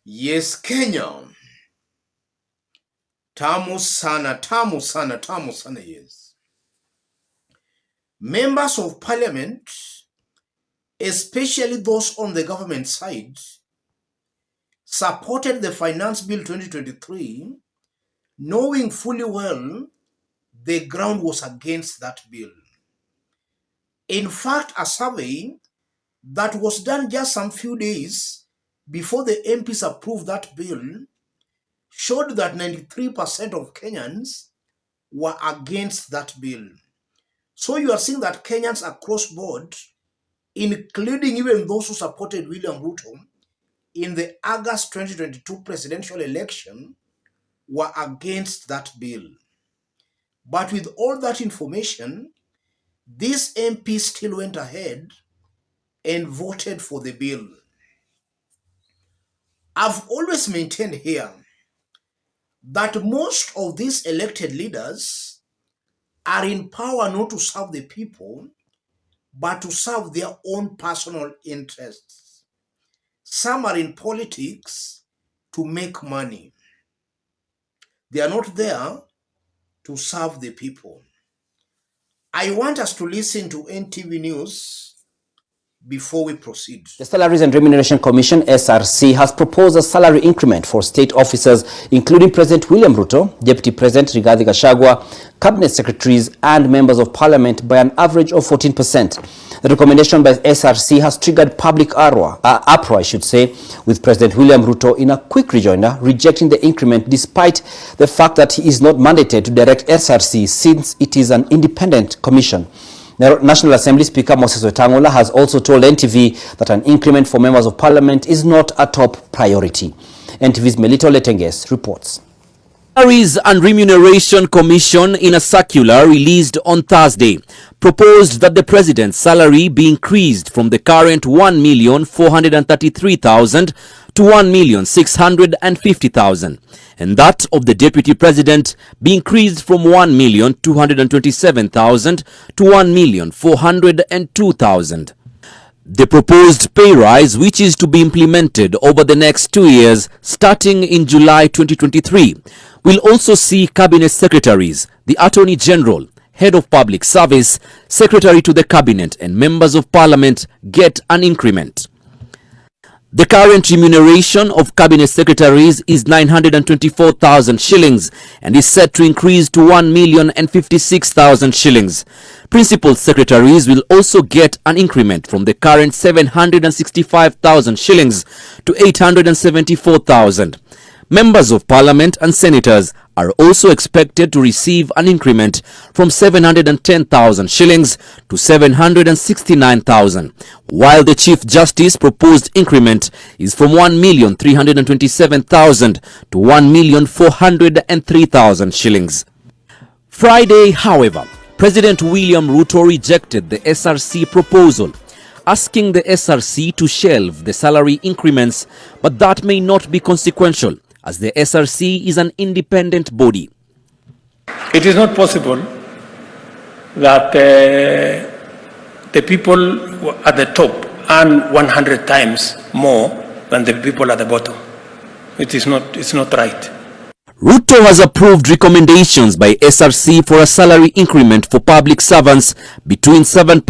Yes, Kenya. Tamu sana, tamu sana, tamu sana, yes. Members of parliament, especially those on the government side, supported the Finance Bill 2023, knowing fully well the ground was against that bill. In fact, a survey that was done just some few days before the MPs approved that bill showed that 93% of Kenyans were against that bill. So you are seeing that Kenyans across board, including even those who supported William Ruto in the August 2022 presidential election, were against that bill. But with all that information, these MPs still went ahead and voted for the bill. I've always maintained here that most of these elected leaders are in power not to serve the people, but to serve their own personal interests. Some are in politics to make money. They are not there to serve the people. I want us to listen to NTV News before we proceed. The Salaries and Remuneration Commission, SRC, has proposed a salary increment for state officers, including President William Ruto, Deputy President Rigathi Gachagua, Cabinet Secretaries, and Members of Parliament by an average of 14%. The recommendation by SRC has triggered public uproar, with President William Ruto in a quick rejoinder rejecting the increment despite the fact that he is not mandated to direct SRC since it is an independent commission. National Assembly Speaker Moses Wetangula has also told NTV that an increment for members of parliament is not a top priority. NTV's Melito Letenges reports. Salaries and Remuneration Commission, in a circular released on Thursday, proposed that the president's salary be increased from the current 1,433,000 to 1,650,000, and that of the deputy president be increased from 1,227,000 to 1,402,000. The proposed pay rise, which is to be implemented over the next 2 years starting in July 2023, will also see cabinet secretaries, the Attorney General, Head of Public Service, Secretary to the Cabinet, and members of Parliament get an increment. The current remuneration of cabinet secretaries is 924,000 shillings and is set to increase to 1,056,000 shillings. Principal secretaries will also get an increment from the current 765,000 shillings to 874,000. Members of Parliament and senators are also expected to receive an increment from 710,000 shillings to 769,000, while the Chief Justice proposed increment is from 1,327,000 to 1,403,000 shillings. Friday, however, President William Ruto rejected the SRC proposal, asking the SRC to shelve the salary increments, but that may not be consequential, as the SRC is an independent body. It is not possible that the people at the top earn 100 times more than the people at the bottom. It's not right. Ruto has approved recommendations by SRC for a salary increment for public servants between 7%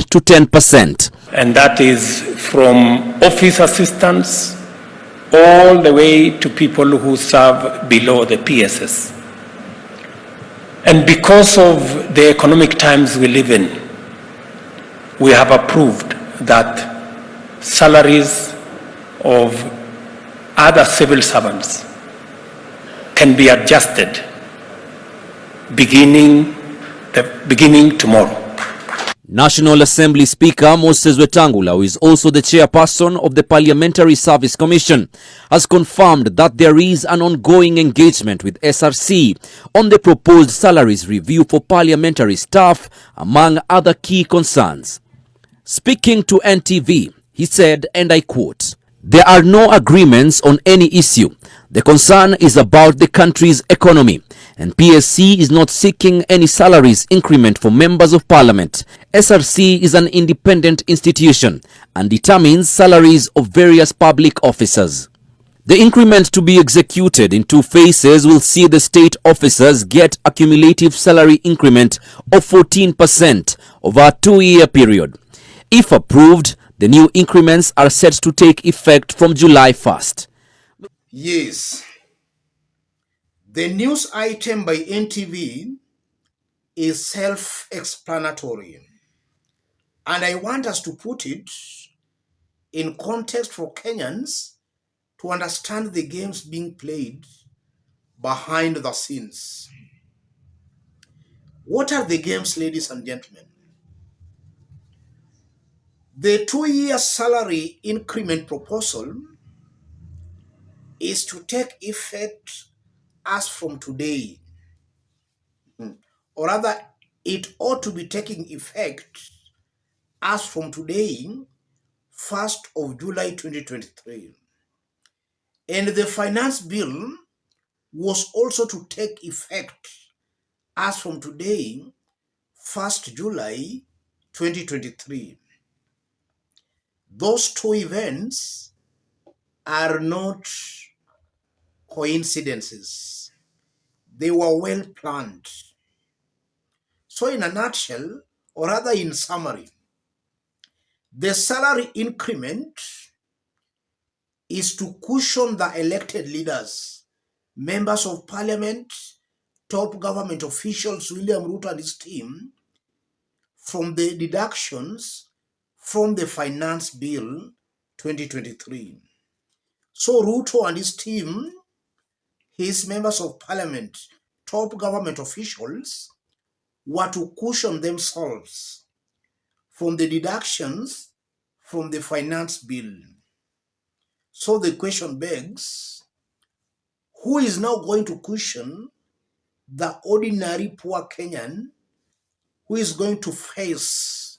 to 10%. And that is from office assistants all the way to people who serve below the PSS. And because of the economic times we live in, we have approved that salaries of other civil servants can be adjusted beginning tomorrow. National Assembly Speaker Moses Wetangula, who is also the chairperson of the Parliamentary Service Commission, has confirmed that there is an ongoing engagement with SRC on the proposed salaries review for parliamentary staff, among other key concerns. Speaking to NTV, he said, and I quote, "There are no agreements on any issue. The concern is about the country's economy, and PSC is not seeking any salaries increment for members of parliament. SRC is an independent institution and determines salaries of various public officers." The increment to be executed in 2 phases will see the state officers get a cumulative salary increment of 14% over a 2-year period. If approved, the new increments are set to take effect from July 1st. Yes, the news item by NTV is self-explanatory, and I want us to put it in context for Kenyans to understand the games being played behind the scenes. What are the games, ladies and gentlemen? The 2-year salary increment proposal is to take effect as from today, or rather, it ought to be taking effect as from today, 1st of July 2023. And the finance bill was also to take effect as from today, 1st July 2023. Those two events are not coincidences. They were well planned. So in a nutshell, or rather in summary, the salary increment is to cushion the elected leaders, members of parliament, top government officials, William Ruto and his team, from the deductions from the Finance Bill 2023. So Ruto and his team, his members of parliament, top government officials, were to cushion themselves from the deductions from the Finance Bill. So the question begs, who is now going to cushion the ordinary poor Kenyan who is going to face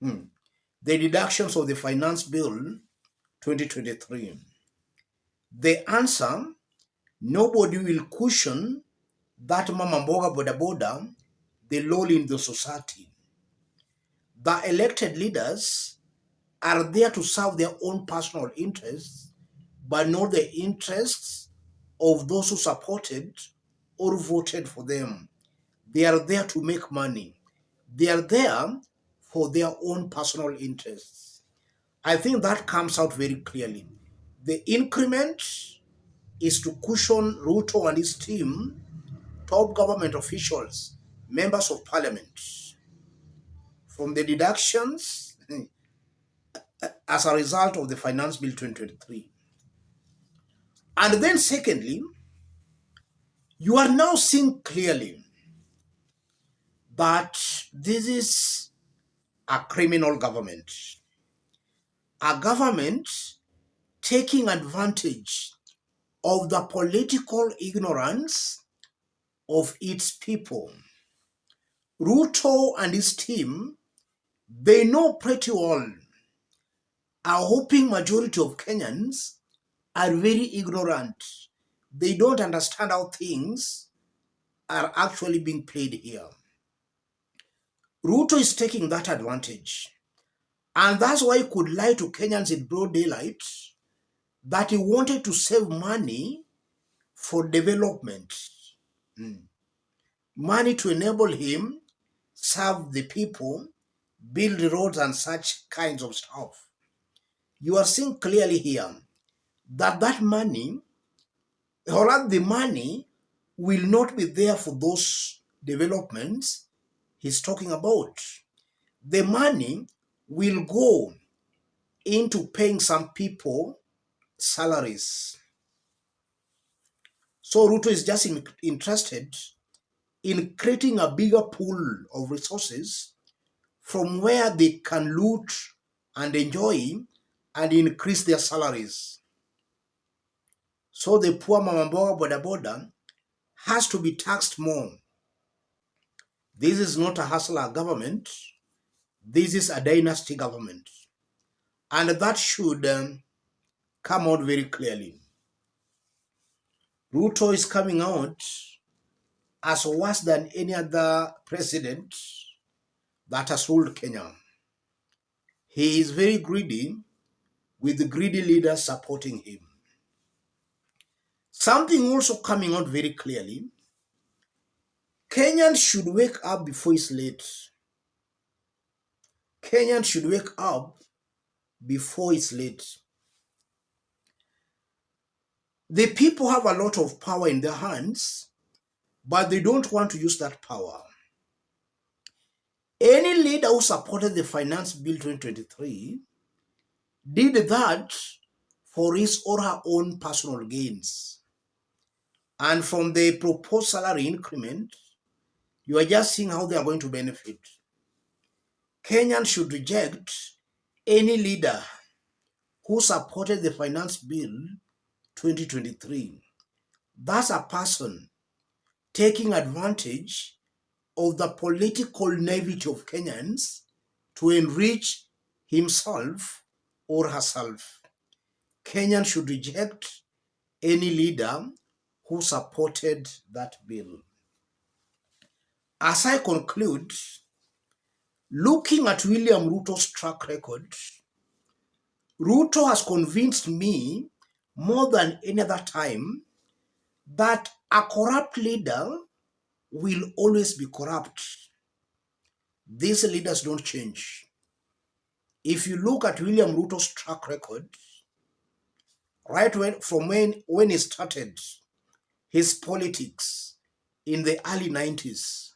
the deductions of the Finance Bill 2023? The answer, nobody will cushion that mama mboga boda boda, the lowly in the society. The elected leaders are there to serve their own personal interests, but not the interests of those who supported or voted for them. They are there to make money. They are there for their own personal interests. I think that comes out very clearly. The increment is to cushion Ruto and his team, top government officials, members of parliament, from the deductions as a result of the Finance Bill 2023. And then secondly, you are now seeing clearly that this is a criminal government. A government taking advantage of the political ignorance of its people. Ruto and his team, they know pretty well a whopping majority of Kenyans are very ignorant. They don't understand how things are actually being played here. Ruto is taking that advantage. And that's why he could lie to Kenyans in broad daylight that he wanted to save money for development. Money to enable him serve the people, build roads and such kinds of stuff. You are seeing clearly here that that money, or rather the money, will not be there for those developments he's talking about. The money will go into paying some people salaries. So Ruto is just interested in creating a bigger pool of resources from where they can loot and enjoy and increase their salaries. So the poor mama mboga boda boda has to be taxed more. This is not a hustler government. This is a dynasty government. And that should come out very clearly. Ruto is coming out as worse than any other president that has ruled Kenya. He is very greedy with the greedy leaders supporting him. Something also coming out very clearly, Kenyans should wake up before it's late. Kenyans should wake up before it's late. The people have a lot of power in their hands, but they don't want to use that power. Any leader who supported the Finance Bill 2023 did that for his or her own personal gains. And from the proposed salary increment, you are just seeing how they are going to benefit. Kenyans should reject any leader who supported the Finance Bill 2023. That's a person taking advantage of the political naivety of Kenyans to enrich himself or herself. Kenyans should reject any leader who supported that bill. As I conclude, looking at William Ruto's track record, Ruto has convinced me more than any other time that a corrupt leader will always be corrupt. These leaders don't change. If you look at William Ruto's track record, from when he started his politics in the early 90s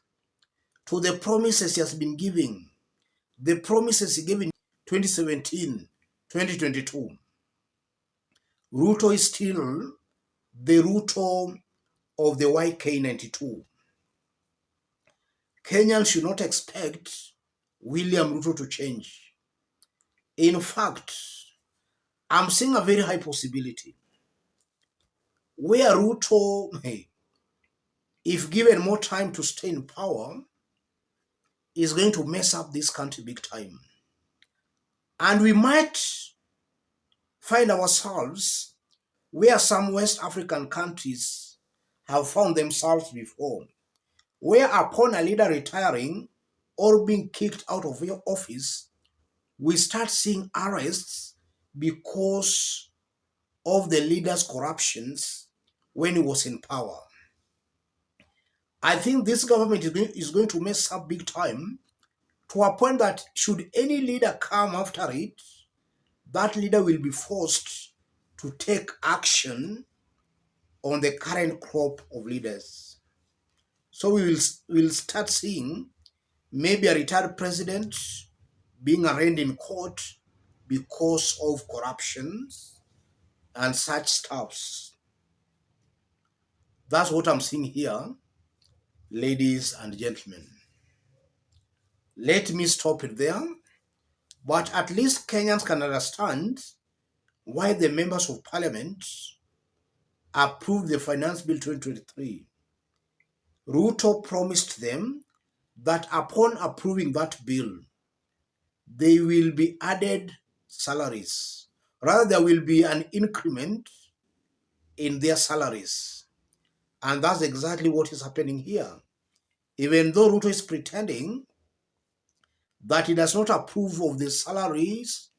to the promises he has been giving, the promises he gave in 2017, 2022, Ruto is still the Ruto of the YK92. Kenyans should not expect William Ruto to change. In fact, I'm seeing a very high possibility where Ruto, if given more time to stay in power, is going to mess up this country big time. And we might find ourselves where some West African countries have found themselves before, where upon a leader retiring or being kicked out of your office, we start seeing arrests because of the leader's corruptions when he was in power. I think this government is going to mess up big time to a point that should any leader come after it, that leader will be forced to take action on the current crop of leaders. So we'll start seeing maybe a retired president being arraigned in court because of corruptions and such stuffs. That's what I'm seeing here, ladies and gentlemen. Let me stop it there, but at least Kenyans can understand why the members of parliament approved the Finance Bill 2023. Ruto promised them that upon approving that bill, they will be added salaries. Rather, there will be an increment in their salaries. And that's exactly what is happening here. Even though Ruto is pretending that he does not approve of the salaries,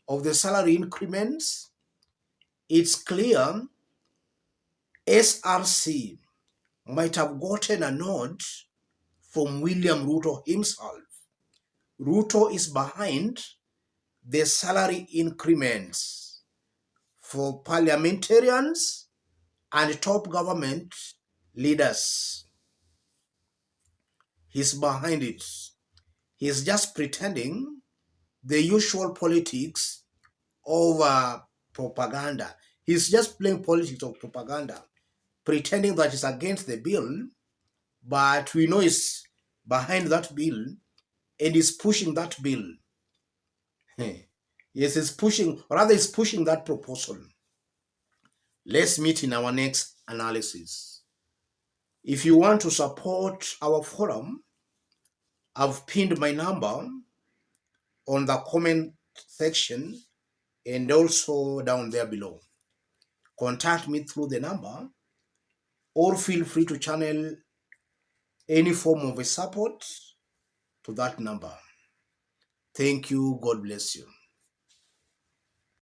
of the salary increments, it's clear SRC might have gotten a nod from William Ruto himself. Ruto is behind the salary increments for parliamentarians and top government leaders. He's behind it. He's just pretending the usual politics of propaganda. He's just playing politics of propaganda, pretending that it's against the bill, but we know it's behind that bill and is pushing that bill. Yes, it's pushing, rather it's pushing that proposal. Let's meet in our next analysis. If you want to support our forum, I've pinned my number on the comment section and also down there below. Contact me through the number or feel free to channel any form of a support to that number. Thank you. God bless you.